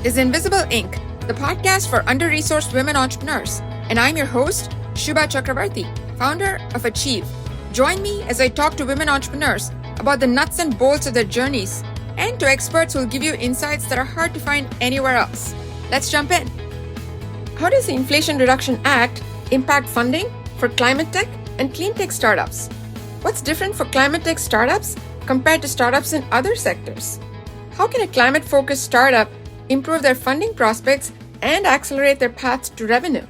is Invisible Inc., the podcast for under-resourced women entrepreneurs. And I'm your host, Shubha Chakrabarti, founder of Achieve. Join me as I talk to women entrepreneurs about the nuts and bolts of their journeys and to experts who will give you insights that are hard to find anywhere else. Let's jump in. How does the Inflation Reduction Act impact funding for climate tech and clean tech startups? What's different for climate tech startups compared to startups in other sectors? How can a climate-focused startup improve their funding prospects and accelerate their path to revenue?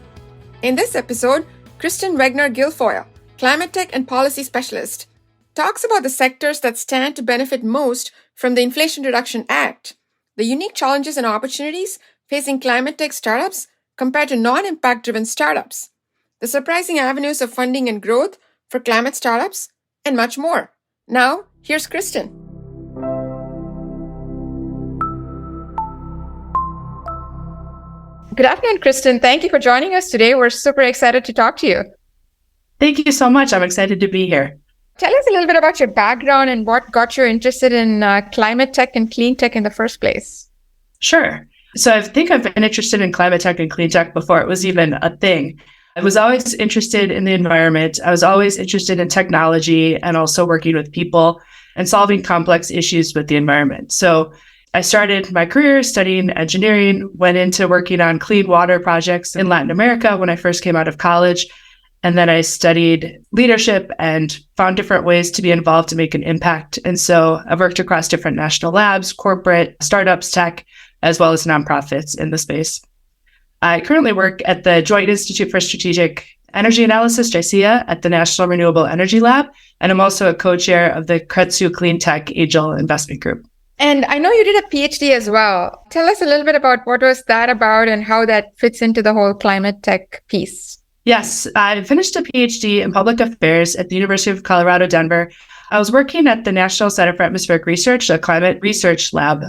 In this episode, Kristin Wegner Guilfoyle, climate tech and policy specialist, talks about the sectors that stand to benefit most from the Inflation Reduction Act, the unique challenges and opportunities facing climate tech startups compared to non-impact driven startups, the surprising avenues of funding and growth for climate startups, and much more. Now, here's Kristin. Good afternoon, Kristin. Thank you for joining us today. We're super excited to talk to you. Thank you so much. I'm excited to be here. Tell us a little bit about your background and what got you interested in climate tech and clean tech in the first place. Sure. So I think I've been interested in climate tech and clean tech before it was even a thing. I was always interested in the environment. I was always interested in technology and also working with people and solving complex issues with the environment. So I started my career studying engineering, went into working on clean water projects in Latin America when I first came out of college. And then I studied leadership and found different ways to be involved to make an impact. And so I've worked across different national labs, corporate, startups, tech, as well as nonprofits in the space. I currently work at the Joint Institute for Strategic Energy Analysis, JICEA, at the National Renewable Energy Lab. And I'm also a co-chair of the Kretsu Clean Tech Angel Investment Group. And I know you did a PhD as well. Tell us a little bit about what was that about and how that fits into the whole climate tech piece. Yes, I finished a PhD in public affairs at the University of Colorado, Denver. I was working at the National Center for Atmospheric Research, a climate research lab,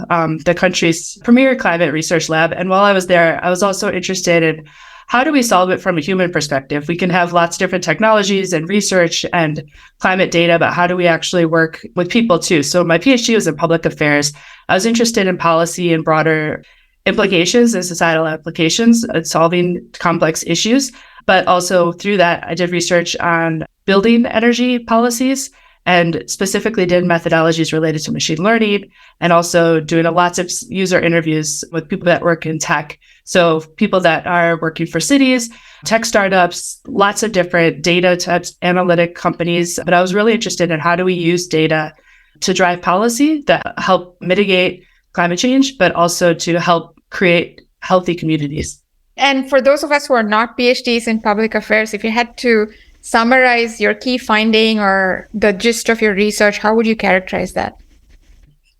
the country's premier climate research lab. And while I was there, I was also interested in how do we solve it from a human perspective? We can have lots of different technologies and research and climate data, but how do we actually work with people too? So my PhD was in public affairs. I was interested in policy and broader implications and societal applications of solving complex issues. But also through that, I did research on building energy policies and specifically did methodologies related to machine learning and also doing lots of user interviews with people that work in tech. So people that are working for cities, tech startups, lots of different data types, analytic companies. But I was really interested in how do we use data to drive policy that help mitigate climate change, but also to help create healthy communities. And for those of us who are not PhDs in public affairs, if you had to summarize your key finding or the gist of your research, how would you characterize that?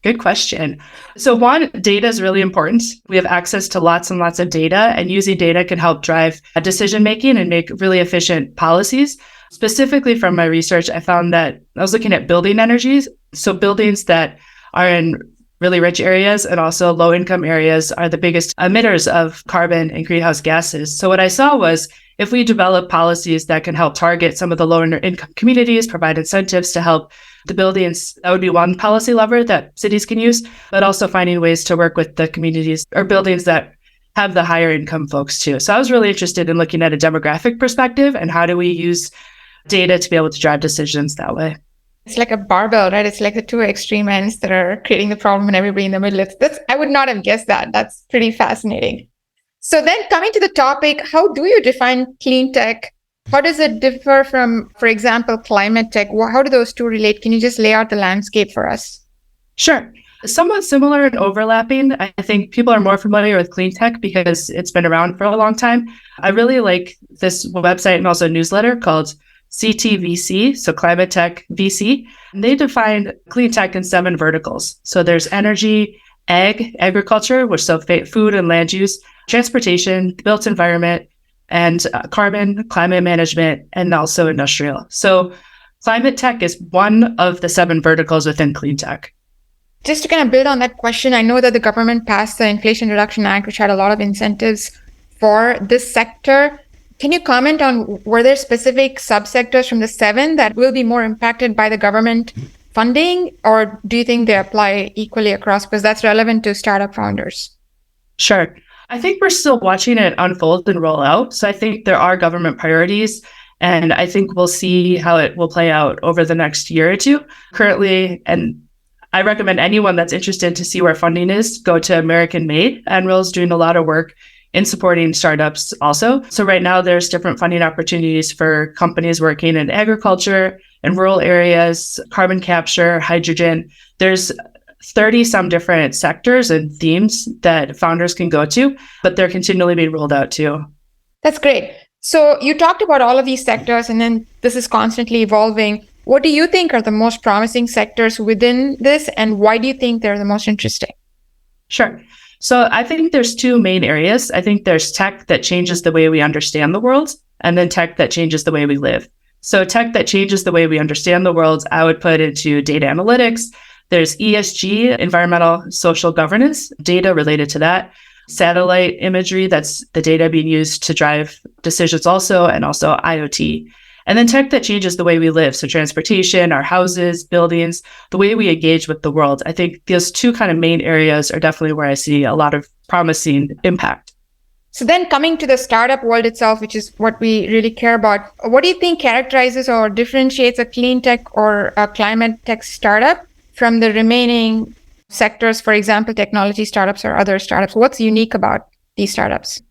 Good question. So one, data is really important. We have access to lots and lots of data, and using data can help drive decision-making and make really efficient policies. Specifically from my research, I found that I was looking at building energies. So buildings that are in really rich areas and also low-income areas are the biggest emitters of carbon and greenhouse gases. So what I saw was if we develop policies that can help target some of the lower income communities, provide incentives to help the buildings, that would be one policy lever that cities can use, but also finding ways to work with the communities or buildings that have the higher income folks too. So I was really interested in looking at a demographic perspective and how do we use data to be able to drive decisions that way. It's like a barbell, right? It's like the two extreme ends that are creating the problem and everybody in the middle. I would not have guessed that. That's pretty fascinating. So then coming to the topic, how do you define clean tech? How does it differ from, for example, climate tech? How do those two relate? Can you just lay out the landscape for us? Sure. Somewhat similar and overlapping. I think people are more familiar with clean tech because it's been around for a long time. I really like this website and also newsletter called CTVC, so Climate Tech VC. And they define clean tech in 7 verticals. So there's energy, agriculture, which so food and land use, transportation, built environment, and carbon, climate management, and also industrial. So climate tech is one of the 7 verticals within clean tech. Just to kind of build on that question, I know that the government passed the Inflation Reduction Act, which had a lot of incentives for this sector. Can you comment on, were there specific subsectors from the 7 that will be more impacted by the government funding, or do you think they apply equally across? Because that's relevant to startup founders. Sure. I think we're still watching it unfold and roll out. So I think there are government priorities, and I think we'll see how it will play out over the next year or two. Currently, and I recommend anyone that's interested to see where funding is, go to American Made. NREL is doing a lot of work in supporting startups also. So right now there's different funding opportunities for companies working in agriculture and rural areas, carbon capture, hydrogen. There's 30 some different sectors and themes that founders can go to, but they're continually being rolled out too. That's great. So you talked about all of these sectors, and then this is constantly evolving. What do you think are the most promising sectors within this, and why do you think they're the most interesting? Sure. So I think there's two main areas. I think there's tech that changes the way we understand the world, and then tech that changes the way we live. So tech that changes the way we understand the world, I would put into data analytics. There's ESG, environmental social governance, data related to that. Satellite imagery, that's the data being used to drive decisions also, and also IoT. And then tech that changes the way we live. So transportation, our houses, buildings, the way we engage with the world. I think those two kind of main areas are definitely where I see a lot of promising impact. So then coming to the startup world itself, which is what we really care about, what do you think characterizes or differentiates a clean tech or a climate tech startup from the remaining sectors, for example, technology startups or other startups? What's unique about these startups?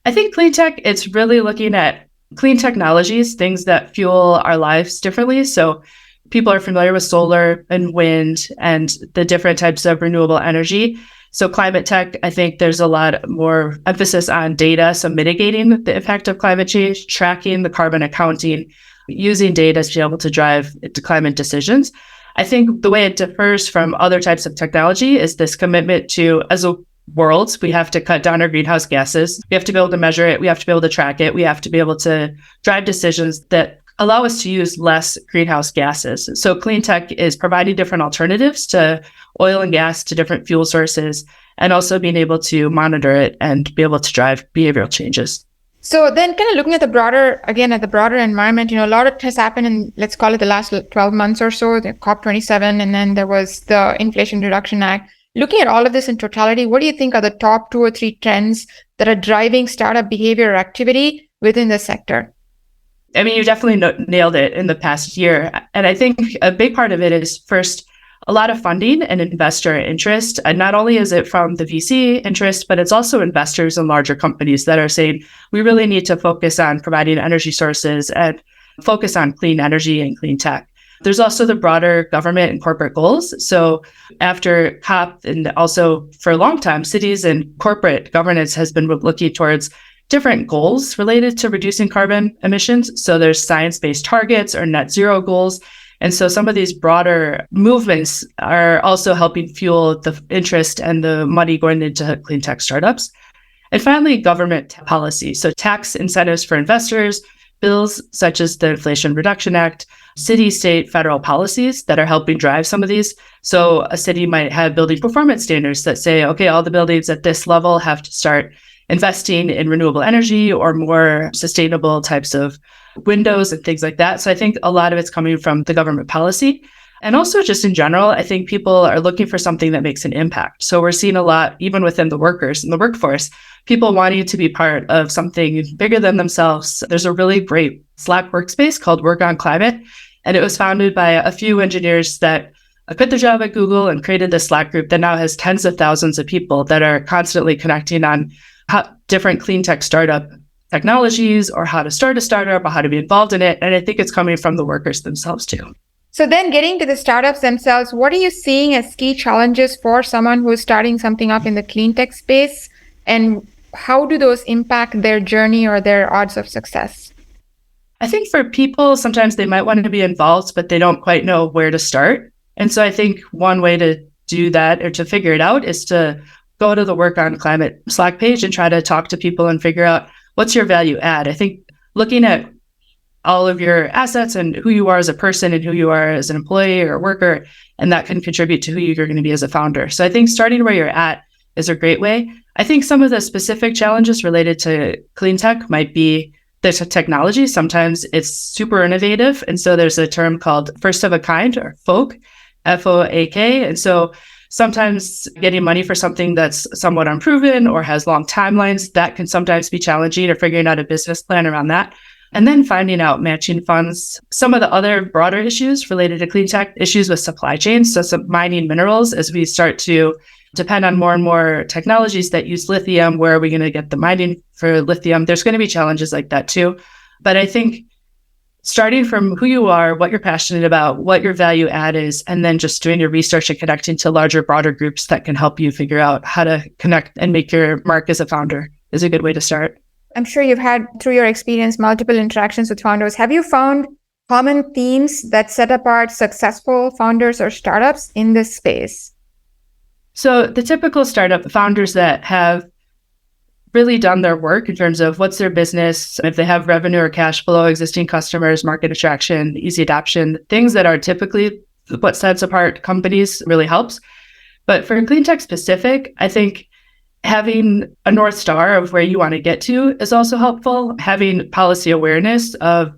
I think clean tech, it's really looking at clean technologies, things that fuel our lives differently. So people are familiar with solar and wind and the different types of renewable energy. So climate tech, I think there's a lot more emphasis on data. So mitigating the impact of climate change, tracking the carbon accounting, using data to be able to drive climate decisions. I think the way it differs from other types of technology is this commitment to, as a world, we have to cut down our greenhouse gases. We have to be able to measure it. We have to be able to track it. We have to be able to drive decisions that allow us to use less greenhouse gases. So clean tech is providing different alternatives to oil and gas, to different fuel sources, and also being able to monitor it and be able to drive behavioral changes. So then kind of looking at the broader environment, a lot has happened in, let's call it the last 12 months or so, the COP27, and then there was the Inflation Reduction Act. Looking at all of this in totality, what do you think are the top 2 or 3 trends that are driving startup behavior or activity within the sector? I mean, you definitely nailed it in the past year. And I think a big part of it is, first, a lot of funding and investor interest. And not only is it from the VC interest, but it's also investors in larger companies that are saying, we really need to focus on providing energy sources and focus on clean energy and clean tech. There's also the broader government and corporate goals. So after COP, and also for a long time, cities and corporate governance has been looking towards different goals related to reducing carbon emissions. So there's science-based targets or net zero goals. And so some of these broader movements are also helping fuel the interest and the money going into clean tech startups. And finally, government policy. So tax incentives for investors, bills such as the Inflation Reduction Act, city, state, federal policies that are helping drive some of these. So a city might have building performance standards that say, okay, all the buildings at this level have to start investing in renewable energy or more sustainable types of windows and things like that. So I think a lot of it's coming from the government policy. And also just in general, I think people are looking for something that makes an impact. So we're seeing a lot, even within the workers and the workforce, people wanting to be part of something bigger than themselves. There's a really great Slack workspace called Work on Climate. And it was founded by a few engineers that quit their job at Google and created this Slack group that now has tens of thousands of people that are constantly connecting on different clean tech startup technologies or how to start a startup or how to be involved in it. And I think it's coming from the workers themselves too. So then getting to the startups themselves, what are you seeing as key challenges for someone who is starting something up in the clean tech space? And how do those impact their journey or their odds of success? I think for people, sometimes they might want to be involved, but they don't quite know where to start. And so I think one way to do that or to figure it out is to go to the Work on Climate Slack page and try to talk to people and figure out what's your value add. I think looking at all of your assets and who you are as a person and who you are as an employee or worker, and that can contribute to who you're going to be as a founder. So I think starting where you're at is a great way. I think some of the specific challenges related to clean tech might be the technology. Sometimes it's super innovative. And so there's a term called first of a kind or FOAK, FOAK. And so Sometimes getting money for something that's somewhat unproven or has long timelines, that can sometimes be challenging, or figuring out a business plan around that. And then finding out matching funds. Some of the other broader issues related to clean tech, issues with supply chains, so some mining minerals, as we start to depend on more and more technologies that use lithium. Where are we going to get the mining for lithium? There's going to be challenges like that too. But I think starting from who you are, what you're passionate about, what your value add is, and then just doing your research and connecting to larger, broader groups that can help you figure out how to connect and make your mark as a founder is a good way to start. I'm sure you've had, through your experience, multiple interactions with founders. Have you found common themes that set apart successful founders or startups in this space? So the typical startup founders that have really done their work in terms of what's their business, if they have revenue or cash flow, existing customers, market attraction, easy adoption, things that are typically what sets apart companies really helps. But for clean tech specific, I think having a North Star of where you want to get to is also helpful. Having policy awareness of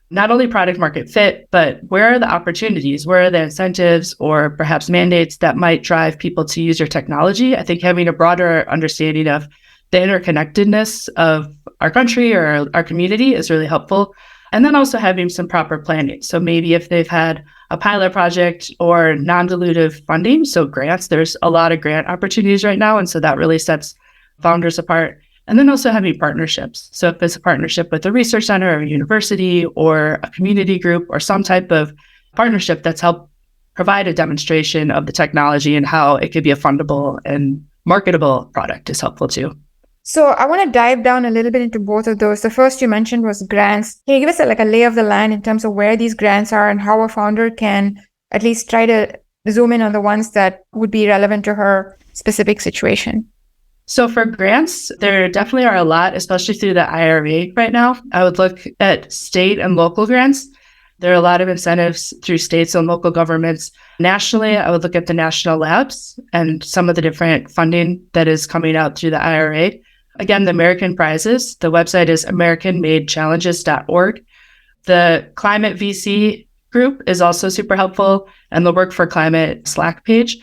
not only product market fit, but where are the opportunities, where are the incentives or perhaps mandates that might drive people to use your technology. I think having a broader understanding of the interconnectedness of our country or our community is really helpful. And then also having some proper planning. So maybe if they've had a pilot project or non-dilutive funding, so grants, there's a lot of grant opportunities right now. And so that really sets founders apart. And then also having partnerships. So if it's a partnership with a research center or a university or a community group or some type of partnership that's helped provide a demonstration of the technology and how it could be a fundable and marketable product is helpful too. So I want to dive down a little bit into both of those. The first you mentioned was grants. Can you give us a lay of the land in terms of where these grants are and how a founder can at least try to zoom in on the ones that would be relevant to her specific situation? So for grants, there definitely are a lot, especially through the IRA right now. I would look at state and local grants. There are a lot of incentives through states and local governments. Nationally, I would look at the national labs and some of the different funding that is coming out through the IRA. Again, the American prizes, the website is americanmadechallenges.org. The climate VC group is also super helpful, and the Work for Climate Slack page.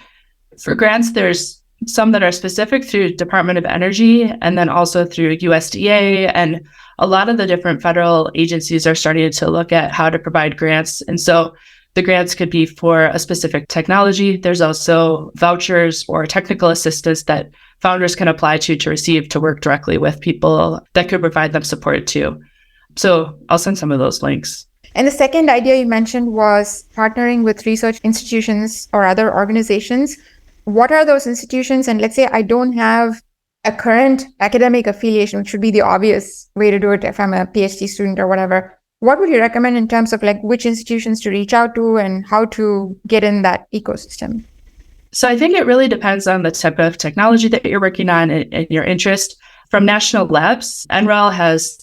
For grants, there's some that are specific through Department of Energy and then also through USDA, and a lot of the different federal agencies are starting to look at how to provide grants. And so the grants could be for a specific technology. There's also vouchers or technical assistance that founders can apply to receive to work directly with people that could provide them support too. So I'll send some of those links. And the second idea you mentioned was partnering with research institutions or other organizations. What are those institutions? And let's say I don't have a current academic affiliation, which would be the obvious way to do it if I'm a PhD student or whatever. What would you recommend in terms of which institutions to reach out to and how to get in that ecosystem? So I think it really depends on the type of technology that you're working on and your interest. From national labs, NREL has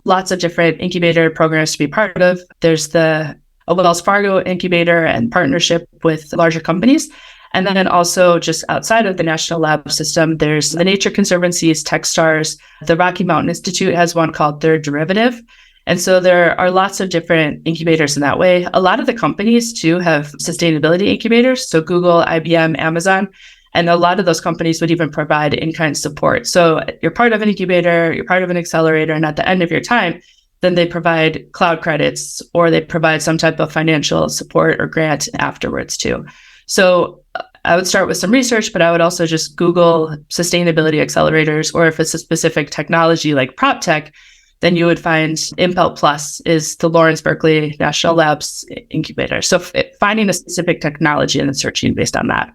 lots of different incubator programs to be part of. There's a Wells Fargo incubator and partnership with larger companies. And then also just outside of the national lab system, there's the Nature Conservancy's Techstars. The Rocky Mountain Institute has one called Third Derivative. And so there are lots of different incubators in that way. A lot of the companies too have sustainability incubators. So Google, IBM, Amazon, and a lot of those companies would even provide in-kind support. So you're part of an incubator, you're part of an accelerator, and at the end of your time, then they provide cloud credits or they provide some type of financial support or grant afterwards too. So I would start with some research, but I would also just Google sustainability accelerators, or if it's a specific technology like prop tech, then you would find Impel Plus is the Lawrence Berkeley National Labs incubator. So finding a specific technology and then searching based on that.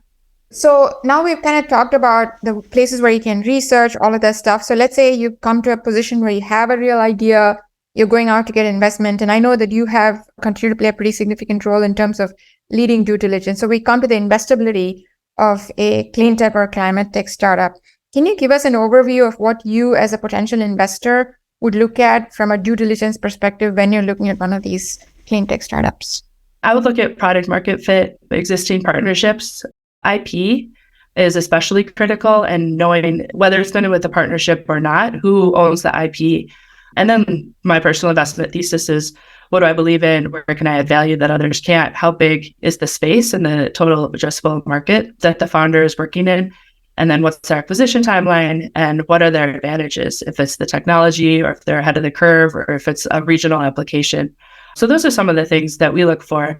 So now we've kind of talked about the places where you can research, all of that stuff. So let's say you come to a position where you have a real idea, you're going out to get investment. And I know that you have continued to play a pretty significant role in terms of leading due diligence. So we come to the investability of a clean tech or climate tech startup. Can you give us an overview of what you as a potential investor would look at from a due diligence perspective when you're looking at one of these clean tech startups? I would look at product market fit, existing partnerships. IP is especially critical, and knowing whether it's going to with a partnership or not, who owns the IP. And then my personal investment thesis is, What do I believe in? Where can I add value that others can't? How big is the space and the total addressable market that the founder is working in? And then what's their acquisition timeline and what are their advantages if it's the technology or if they're ahead of the curve or if it's a regional application. So those are some of the things that we look for.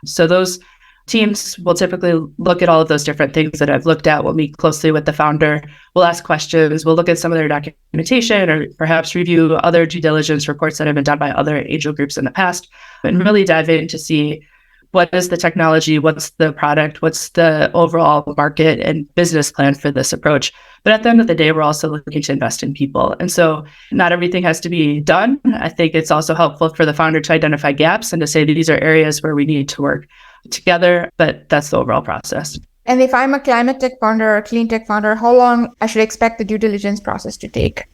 So those teams will typically look at all of those different things that I've looked at. We'll meet closely with the founder. We'll ask questions. We'll look at some of their documentation or perhaps review other due diligence reports that have been done by other angel groups in the past and really dive in to see what is the technology, what's the product, what's the overall market and business plan for this approach. But at the end of the day, we're also looking to invest in people. And so not everything has to be done. I think it's also helpful for the founder to identify gaps and to say that these are areas where we need to work together, but that's the overall process. And if I'm a climate tech founder or a clean tech founder, how long I should expect the due diligence process to take?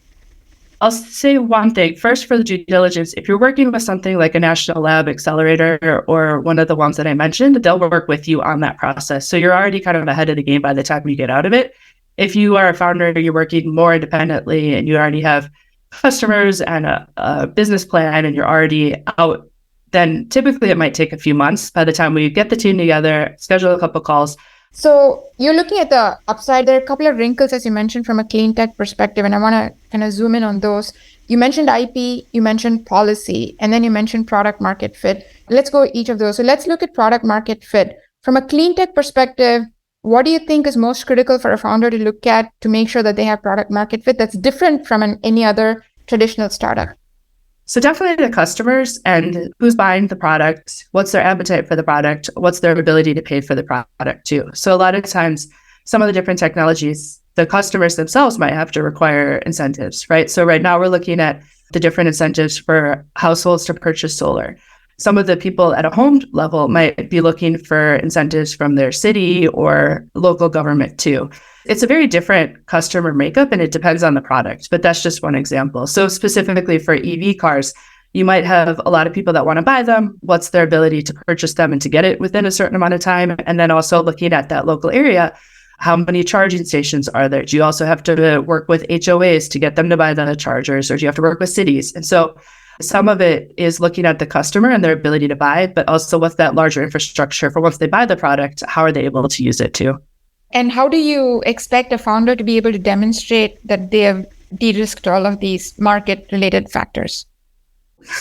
I'll say one thing. First, for the due diligence, if you're working with something like a national lab accelerator or one of the ones that I mentioned, they'll work with you on that process. So you're already kind of ahead of the game by the time you get out of it. If you are a founder, you're working more independently and you already have customers and a business plan and you're already out, then typically it might take a few months by the time we get the team together, schedule a couple calls. So you're looking at the upside. There are a couple of wrinkles, as you mentioned, from a clean tech perspective, and I want to kind of zoom in on those. You mentioned IP, you mentioned policy, and then you mentioned product market fit. Let's go each of those. So let's look at product market fit. From a clean tech perspective, what do you think is most critical for a founder to look at to make sure that they have product market fit that's different from any other traditional startup? So definitely the customers and who's buying the product, what's their appetite for the product, what's their ability to pay for the product too. So a lot of times, some of the different technologies, the customers themselves might have to require incentives, right? So right now we're looking at the different incentives for households to purchase solar. Some of the people at a home level might be looking for incentives from their city or local government too. It's a very different customer makeup and it depends on the product, but that's just one example. So specifically for EV cars, you might have a lot of people that want to buy them. What's their ability to purchase them and to get it within a certain amount of time? And then also looking at that local area, how many charging stations are there? Do you also have to work with HOAs to get them to buy the chargers, or do you have to work with cities? And so some of it is looking at the customer and their ability to buy, but also what's that larger infrastructure for once they buy the product, how are they able to use it too? And how do you expect a founder to be able to demonstrate that they have de-risked all of these market-related factors?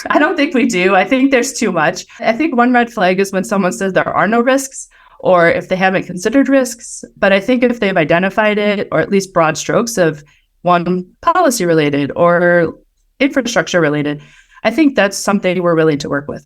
I don't think we do. I think there's too much. I think one red flag is when someone says there are no risks or if they haven't considered risks. But I think if they've identified it, or at least broad strokes of one policy related or infrastructure related, I think that's something we're willing to work with.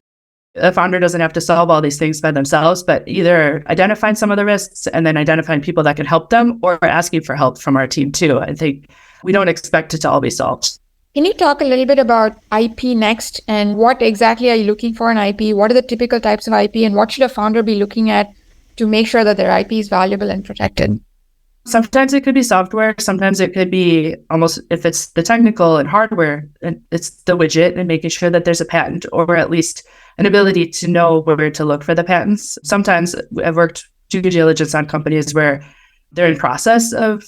A founder doesn't have to solve all these things by themselves, but either identifying some of the risks and then identifying people that can help them or asking for help from our team too. I think we don't expect it to all be solved. Can you talk a little bit about IP next and what exactly are you looking for in IP? What are the typical types of IP and what should a founder be looking at to make sure that their IP is valuable and protected? Sometimes it could be software. Sometimes it could be almost, if it's the technical and hardware, it's the widget and making sure that there's a patent or at least an ability to know where to look for the patents. Sometimes I've worked due diligence on companies where they're in process of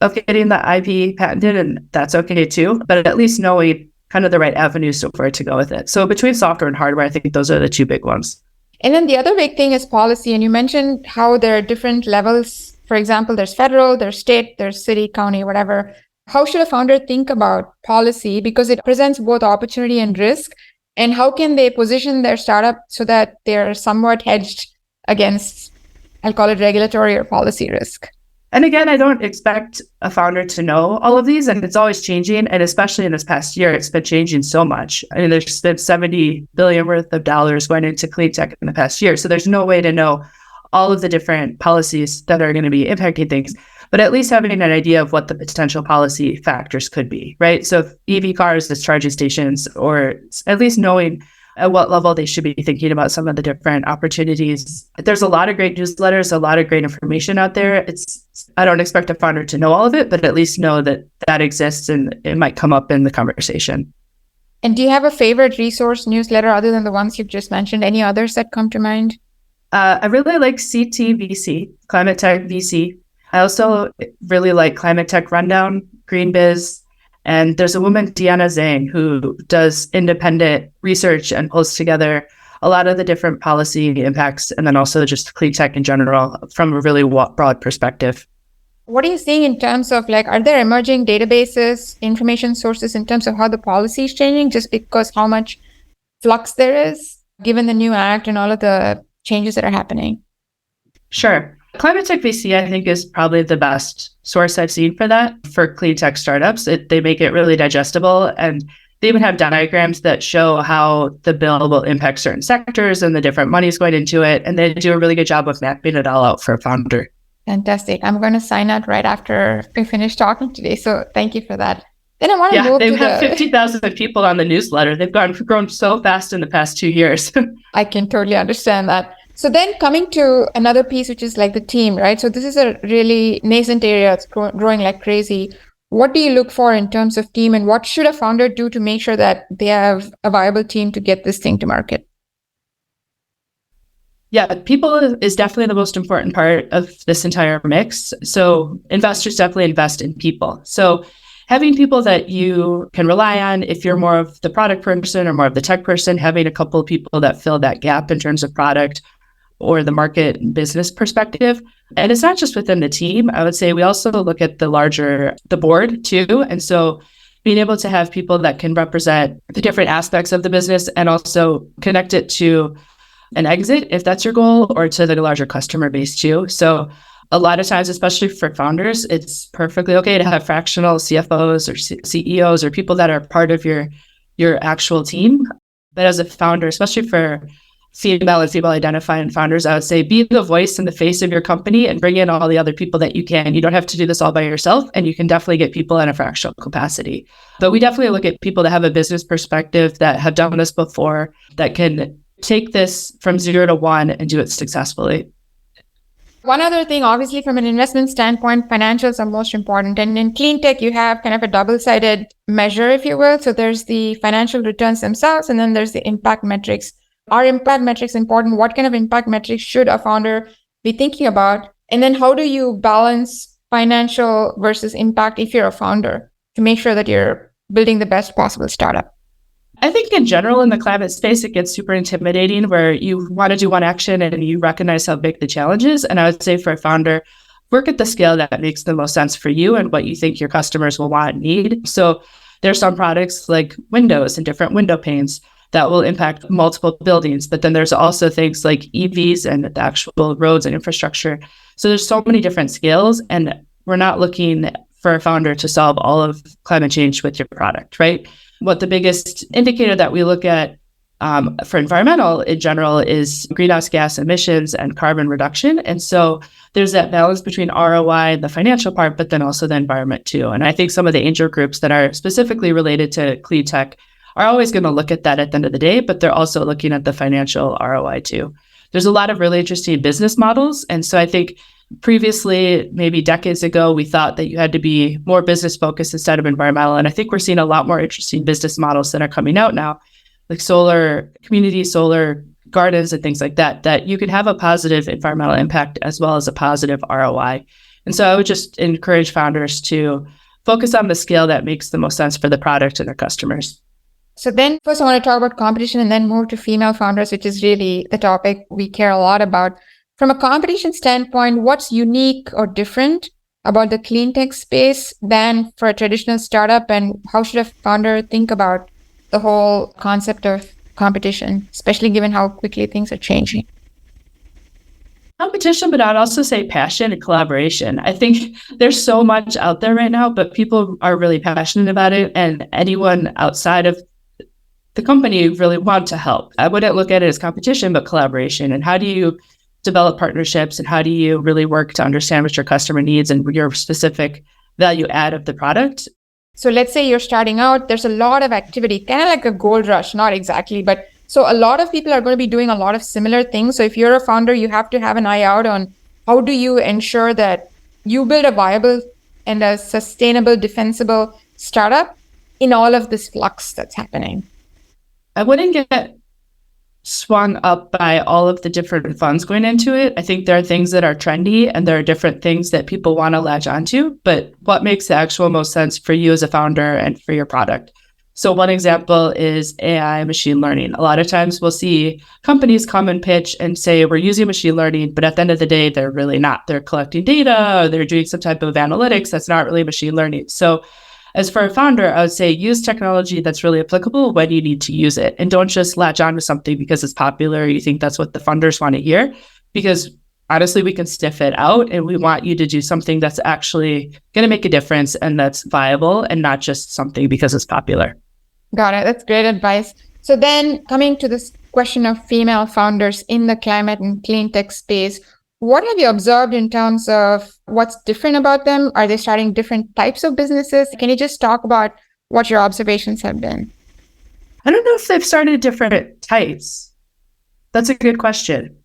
getting the IP patented, and that's okay too. But at least knowing kind of the right avenues for it to go with it. So between software and hardware, I think those are the two big ones. And then the other big thing is policy. And you mentioned how there are different levels. For example, there's federal, there's state, there's city, county, whatever. How should a founder think about policy? Because it presents both opportunity and risk. And how can they position their startup so that they're somewhat hedged against, I'll call it regulatory or policy risk? And again, I don't expect a founder to know all of these, and it's always changing. And especially in this past year, it's been changing so much. I mean, there's been $70 billion worth of dollars going into clean tech in the past year. So there's no way to know all of the different policies that are going to be impacting things, but at least having an idea of what the potential policy factors could be, right? So if EV cars, it's charging stations, or at least knowing at what level they should be thinking about some of the different opportunities. There's a lot of great newsletters, a lot of great information out there. I don't expect a founder to know all of it, but at least know that that exists and it might come up in the conversation. And do you have a favorite resource newsletter other than the ones you've just mentioned? Any others that come to mind? I really like CTVC, Climate Tech VC. I also really like Climate Tech Rundown, Green Biz, And there's a woman, Deanna Zhang, who does independent research and pulls together a lot of the different policy impacts and then also just clean tech in general from a really broad perspective. What are you seeing in terms of are there emerging databases, information sources in terms of how the policy is changing just because how much flux there is given the new act and all of the changes that are happening? Sure. Climate Tech VC, I think, is probably the best source I've seen for that, for clean tech startups. They make it really digestible, and they even have diagrams that show how the bill will impact certain sectors and the different monies going into it. And they do a really good job of mapping it all out for a founder. Fantastic. I'm going to sign up right after we finish talking today. So thank you for that. Then I want to move to they have 50,000 people on the newsletter. They've grown so fast in the past 2 years. I can totally understand that. So then coming to another piece, which is the team, right? So this is a really nascent area. It's growing like crazy. What do you look for in terms of team, and what should a founder do to make sure that they have a viable team to get this thing to market? Yeah, people is definitely the most important part of this entire mix. So investors definitely invest in people. So having people that you can rely on, if you're more of the product person or more of the tech person, having a couple of people that fill that gap in terms of product or the market and business perspective. And it's not just within the team. I would say we also look at the board too. And so being able to have people that can represent the different aspects of the business and also connect it to an exit, if that's your goal, or to the larger customer base too. So a lot of times, especially for founders, it's perfectly okay to have fractional CFOs or CEOs or people that are part of your actual team. But as a founder, especially for female and female identifying founders, I would say be the voice and the face of your company and bring in all the other people that you can. You don't have to do this all by yourself, and you can definitely get people in a fractional capacity. But we definitely look at people that have a business perspective, that have done this before, that can take this from 0 to 1 and do it successfully. One other thing, obviously, from an investment standpoint, financials are most important. And in clean tech, you have kind of a double-sided measure, if you will. So there's the financial returns themselves, and then there's the impact metrics. Are impact metrics important? What kind of impact metrics should a founder be thinking about? And then how do you balance financial versus impact if you're a founder to make sure that you're building the best possible startup? I think in general in the climate space, it gets super intimidating where you want to do one action and you recognize how big the challenge is. And I would say for a founder, work at the scale that makes the most sense for you and what you think your customers will want and need. So there's some products like windows and different window panes that will impact multiple buildings. But then there's also things like EVs and the actual roads and infrastructure. So there's so many different scales, and we're not looking for a founder to solve all of climate change with your product, right? What the biggest indicator that we look at for environmental in general is greenhouse gas emissions and carbon reduction. And so there's that balance between ROI, the financial part, but then also the environment too. And I think some of the angel groups that are specifically related to clean tech are always going to look at that at the end of the day, but they're also looking at the financial ROI too. There's a lot of really interesting business models. And so I think previously, maybe decades ago, we thought that you had to be more business focused instead of environmental. And I think we're seeing a lot more interesting business models that are coming out now, like solar community, solar gardens and things like that, that you can have a positive environmental impact as well as a positive ROI. And so I would just encourage founders to focus on the scale that makes the most sense for the product and their customers. So then first I want to talk about competition and then move to female founders, which is really the topic we care a lot about. From a competition standpoint, what's unique or different about the clean tech space than for a traditional startup, and how should a founder think about the whole concept of competition, especially given how quickly things are changing? Competition, but I'd also say passion and collaboration. I think there's so much out there right now, but people are really passionate about it, and anyone outside of the company really want to help. I wouldn't look at it as competition, but collaboration. And how do you develop partnerships, and how do you really work to understand what your customer needs and your specific value add of the product? So let's say you're starting out, there's a lot of activity, kind of like a gold rush, not exactly, but so a lot of people are going to be doing a lot of similar things. So if you're a founder, you have to have an eye out on how do you ensure that you build a viable and a sustainable, defensible startup in all of this flux that's happening. I wouldn't get swung up by all of the different funds going into it. I think there are things that are trendy and there are different things that people want to latch onto, but what makes the actual most sense for you as a founder and for your product? So one example is AI machine learning. A lot of times we'll see companies come and pitch and say, we're using machine learning, but at the end of the day, they're really not. They're collecting data, or they're doing some type of analytics that's not really machine learning. So as for a founder, I would say use technology that's really applicable when you need to use it. And don't just latch on to something because it's popular, or you think that's what the funders want to hear, because honestly, we can sniff it out, and we want you to do something that's actually going to make a difference and that's viable, and not just something because it's popular. Got it. That's great advice. So then coming to this question of female founders in the climate and clean tech space, what have you observed in terms of what's different about them? Are they starting different types of businesses? Can you just talk about what your observations have been? I don't know if they've started different types. That's a good question.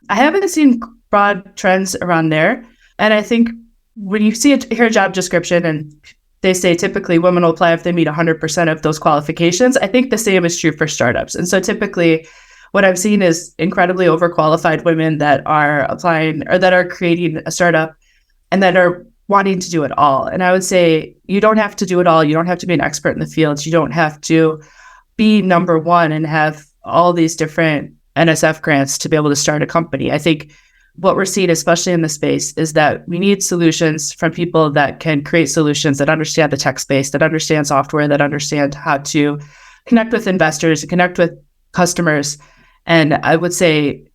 I haven't seen broad trends around there. And I think when you hear a job description and they say typically women will apply if they meet 100% of those qualifications, I think the same is true for startups. And so typically what I've seen is incredibly overqualified women that are applying or that are creating a startup and that are wanting to do it all. And I would say you don't have to do it all. You don't have to be an expert in the field. You don't have to be number one and have all these different NSF grants to be able to start a company. I think what we're seeing, especially in the space, is that we need solutions from people that can create solutions that understand the tech space, that understand software, that understand how to connect with investors, connect with customers. And I would say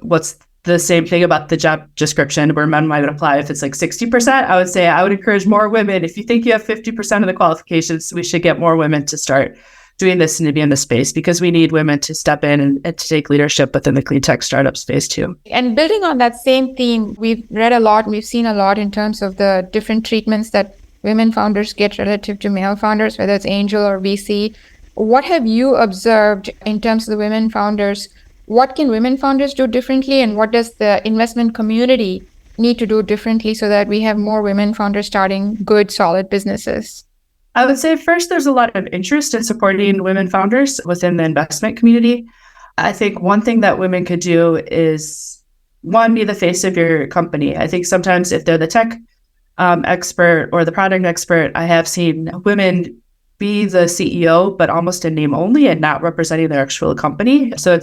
what's the same thing about the job description where men might apply if it's like 60%, I would say I would encourage more women. If you think you have 50% of the qualifications, we should get more women to start doing this and to be in the space, because we need women to step in and to take leadership within the clean tech startup space too. And building on that same theme, we've read a lot, we've seen a lot in terms of the different treatments that women founders get relative to male founders, whether it's angel or VC. What have you observed in terms of the women founders? What can women founders do differently, and what does the investment community need to do differently so that we have more women founders starting good, solid businesses? I would say first, there's a lot of interest in supporting women founders within the investment community. I think one thing that women could do is, one, be the face of your company. I think sometimes if they're the tech expert or the product expert, I have seen women be the CEO, but almost in name only and not representing their actual company. So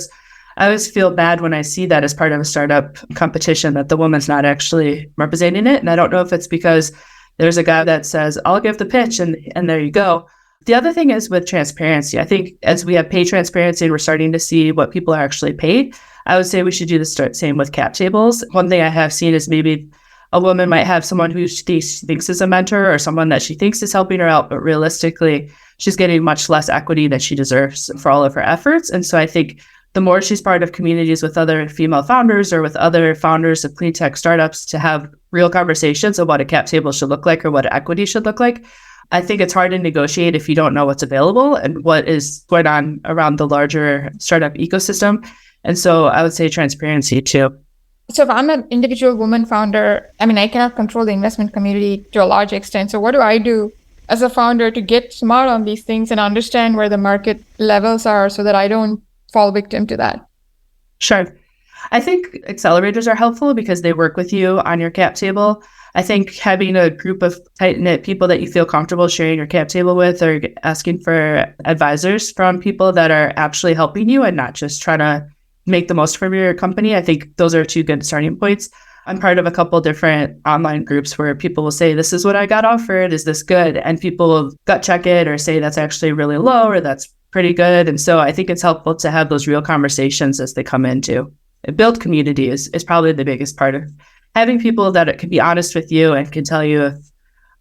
I always feel bad when I see that as part of a startup competition, that the woman's not actually representing it. And I don't know if it's because there's a guy that says, I'll give the pitch, and there you go. The other thing is with transparency. I think as we have pay transparency and we're starting to see what people are actually paid, I would say we should do the same with cap tables. One thing I have seen is maybe a woman might have someone who she thinks is a mentor or someone that she thinks is helping her out, but realistically, she's getting much less equity than she deserves for all of her efforts. And so I think the more she's part of communities with other female founders or with other founders of clean tech startups to have real conversations about what a cap table should look like or what equity should look like, I think it's hard to negotiate if you don't know what's available and what is going on around the larger startup ecosystem. And so I would say transparency too. So if I'm an individual woman founder, I cannot control the investment community to a large extent. So what do I do as a founder to get smart on these things and understand where the market levels are so that I don't fall victim to that? Sure. I think accelerators are helpful because they work with you on your cap table. I think having a group of tight-knit people that you feel comfortable sharing your cap table with, or asking for advisors from people that are actually helping you and not just trying to make the most from your company, I think those are two good starting points. I'm part of a couple different online groups where people will say, this is what I got offered. Is this good? And people will gut check it or say that's actually really low or that's pretty good. And so I think it's helpful to have those real conversations as they come into. Build community is probably the biggest part of having people that can be honest with you and can tell you if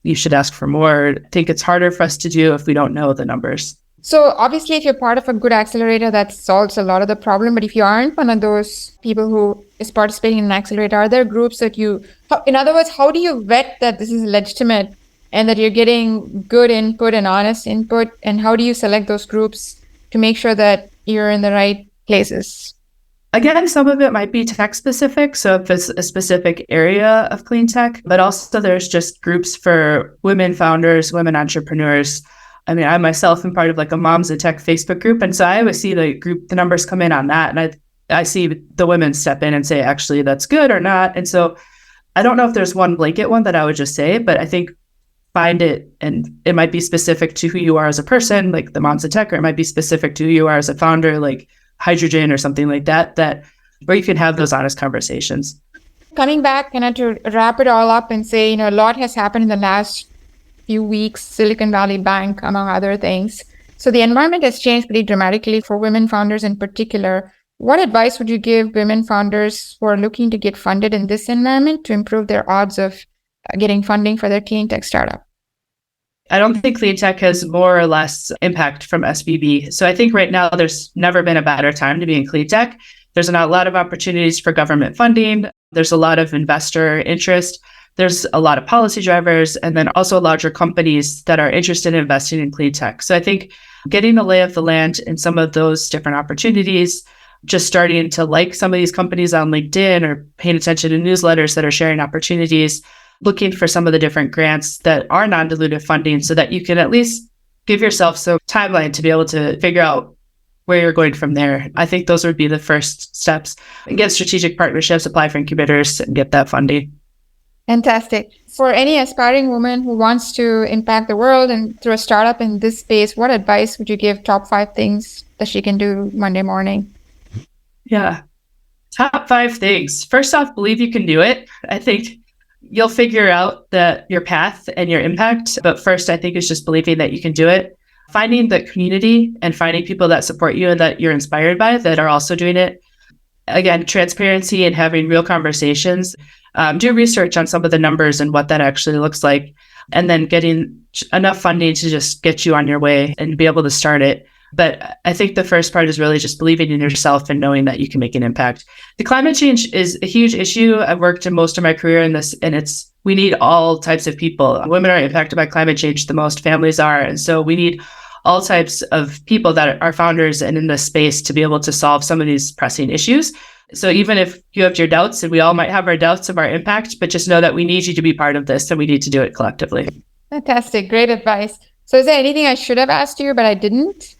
you should ask for more. I think it's harder for us to do if we don't know the numbers. So obviously, if you're part of a good accelerator, that solves a lot of the problem. But if you aren't one of those people who is participating in an accelerator, are there groups that in other words, how do you vet that this is legitimate and that you're getting good input and honest input? And how do you select those groups to make sure that you're in the right places? Again, some of it might be tech specific. So if it's a specific area of clean tech, but also there's just groups for women founders, women entrepreneurs. I mean, I myself am part of like a Moms in Tech Facebook group. And so I always see the numbers come in on that. And I see the women step in and say, actually, that's good or not. And so I don't know if there's one blanket one that I would just say, but I think find it, and it might be specific to who you are as a person, like the Moms in Tech, or it might be specific to who you are as a founder, like Hydrogen or something like that, where you can have those honest conversations. Coming back to wrap it all up and say, a lot has happened in the last few weeks, Silicon Valley Bank, among other things. So the environment has changed pretty dramatically for women founders in particular. What advice would you give women founders who are looking to get funded in this environment to improve their odds of getting funding for their clean tech startup? I don't think clean tech has more or less impact from SVB. So I think right now there's never been a better time to be in clean tech. There's a lot of opportunities for government funding. There's a lot of investor interest. There's a lot of policy drivers, and then also larger companies that are interested in investing in clean tech. So I think getting the lay of the land in some of those different opportunities, just starting to like some of these companies on LinkedIn or paying attention to newsletters that are sharing opportunities, looking for some of the different grants that are non-dilutive funding so that you can at least give yourself some timeline to be able to figure out where you're going from there. I think those would be the first steps. And get strategic partnerships, apply for incubators, and get that funding. Fantastic. For any aspiring woman who wants to impact the world and through a startup in this space, what advice would you give? Top 5 things that she can do Monday morning? Yeah. Top 5 things. First off, believe you can do it. I think you'll figure out your path and your impact. But first, I think it's just believing that you can do it. Finding the community and finding people that support you and that you're inspired by that are also doing it. Again, transparency and having real conversations. Do research on some of the numbers and what that actually looks like. And then getting enough funding to just get you on your way and be able to start it. But I think the first part is really just believing in yourself and knowing that you can make an impact. The climate change is a huge issue. I've worked in most of my career in this, and we need all types of people. Women are impacted by climate change the most, families are. And so we need all types of people that are founders and in this space to be able to solve some of these pressing issues. So even if you have your doubts, and we all might have our doubts of our impact, but just know that we need you to be part of this and we need to do it collectively. Fantastic. Great advice. So is there anything I should have asked you, but I didn't?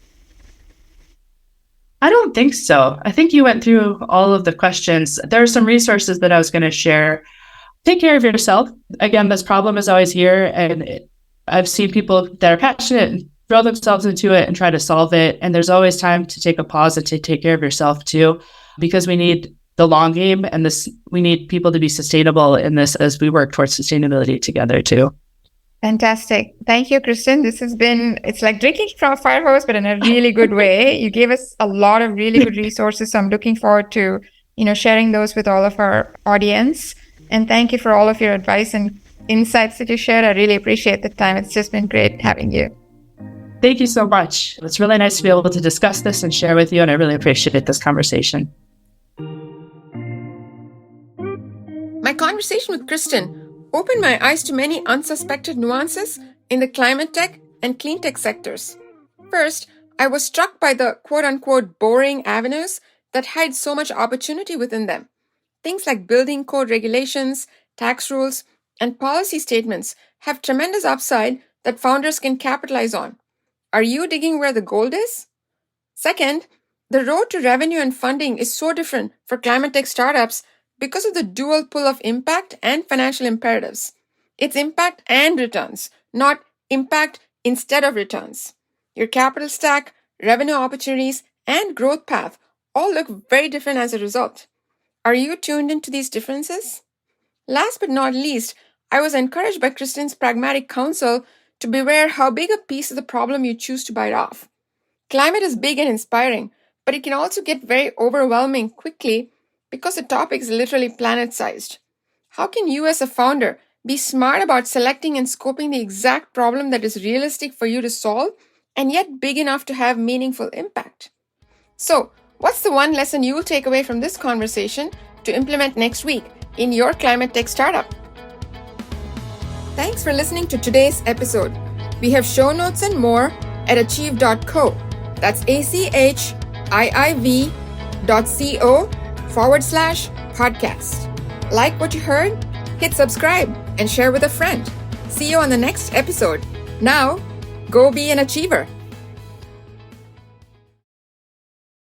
I don't think so. I think you went through all of the questions. There are some resources that I was going to share. Take care of yourself. Again, this problem is always here. And I've seen people that are passionate and throw themselves into it and try to solve it. And there's always time to take a pause and to take care of yourself too, because we need the long game and we need people to be sustainable in this as we work towards sustainability together too. Fantastic. Thank you, Kristin. It's like drinking from a fire hose, but in a really good way. You gave us a lot of really good resources. So I'm looking forward to, sharing those with all of our audience. And thank you for all of your advice and insights that you shared. I really appreciate the time. It's just been great having you. Thank you so much. It's really nice to be able to discuss this and share with you. And I really appreciate this conversation. My conversation with Kristin opened my eyes to many unsuspected nuances in the climate tech and clean tech sectors. First, I was struck by the quote-unquote boring avenues that hide so much opportunity within them. Things like building code regulations, tax rules, and policy statements have tremendous upside that founders can capitalize on. Are you digging where the gold is? Second, the road to revenue and funding is so different for climate tech startups because of the dual pull of impact and financial imperatives. It's impact and returns, not impact instead of returns. Your capital stack, revenue opportunities, and growth path all look very different as a result. Are you tuned into these differences? Last but not least, I was encouraged by Kristin's pragmatic counsel to beware how big a piece of the problem you choose to bite off. Climate is big and inspiring, but it can also get very overwhelming quickly because the topic is literally planet-sized. How can you as a founder be smart about selecting and scoping the exact problem that is realistic for you to solve and yet big enough to have meaningful impact? So, what's the one lesson you will take away from this conversation to implement next week in your climate tech startup? Thanks for listening to today's episode. We have show notes and more at achieve.co. That's achieve.co/podcast. Like what you heard? Hit subscribe and share with a friend. See you on the next episode. Now, go be an achiever.